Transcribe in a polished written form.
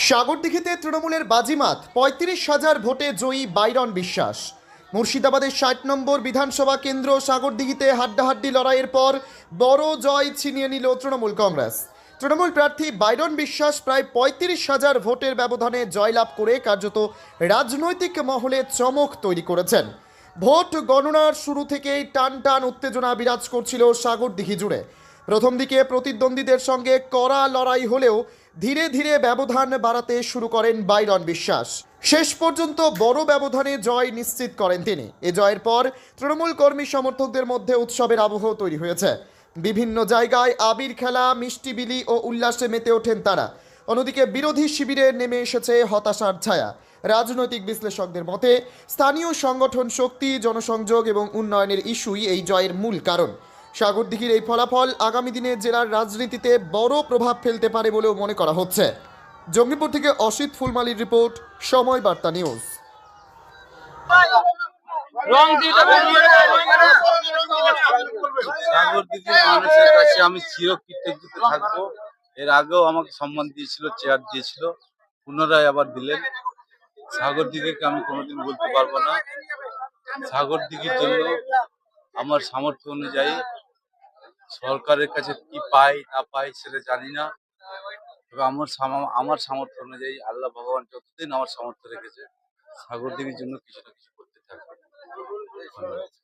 সাগরদিঘিতে তৃণমূলের বাজিমাত ৩৫,০০০ ভোটে জয়ী বাইরন বিশ্বাস। মুর্শিদাবাদের ৬০ নম্বর বিধানসভা কেন্দ্র সাগরদিঘিতে হাড্ডাহাড্ডি লড়াইয়ের পর বড় জয় ছিনিয়ে নিল তৃণমূল কংগ্রেস। তৃণমূল প্রার্থী বাইরন বিশ্বাস প্রায় ৩৫,০০০ ভোটের ব্যবধানে জয়লাভ করে কার্যত রাজনৈতিক মহলে চমক তৈরি করেছেন। ভোট গণনার শুরু থেকেই টান টান উত্তেজনা বিরাজ করছিল সাগরদিঘি জুড়ে। প্রথম দিকে প্রতিদ্বন্দ্বীদের সঙ্গে কড়া লড়াই হলেও ধীরে ধীরে ব্যবধান বাড়াতে শুরু করেন বাইরন বিশ্বাস। শেষ পর্যন্ত বড় ব্যবধানে জয় নিশ্চিত করেন তিনি। এ জয়ের পর তৃণমূল কর্মী সমর্থকদের মধ্যে উৎসবের আবহ তৈরি হয়েছে। বিভিন্ন জায়গায় আবির খেলা, মিষ্টি বিলি ও উল্লাসে মেতে ওঠেন তারা। অন্যদিকে বিরোধী শিবিরে নেমে এসেছে হতাশার ছায়া। রাজনৈতিক বিশ্লেষকদের মতে স্থানীয় সংগঠন শক্তি, জনসংযোগ এবং উন্নয়নের ইস্যুই এই জয়ের মূল কারণ। সাগরদিঘির এই ফলাফল আগামী দিনে জেলার রাজনীতিতে বড় প্রভাব ফেলতে পারে বলেও মনে করা হচ্ছে। জঙ্গিপুর থেকে অসিত ফুলমালির রিপোর্ট, সময় বার্তা নিউজ। সাগরদিঘির মানুষের কাছে আমি চিরকৃতজ্ঞ থাকবো। এর আগেও আমাকে সম্মান দিয়েছিল, চেয়ার দিয়েছিল, পুনরায় আবার দিলেন। সাগরদিঘিকে আমি কোনোদিন বলতে পারবো না। সাগরদিঘির জন্য আমার সামর্থ্য অনুযায়ী সরকারের কাছে কি পাই না পাই সেটা জানি না, তবে আমার সামর্থ্য অনুযায়ী আল্লাহ ভগবান যতদিন আমার সামর্থ্য রেখেছে সাগরদিঘির জন্য কিছু না কিছু করতে থাকবে। ধন্যবাদ।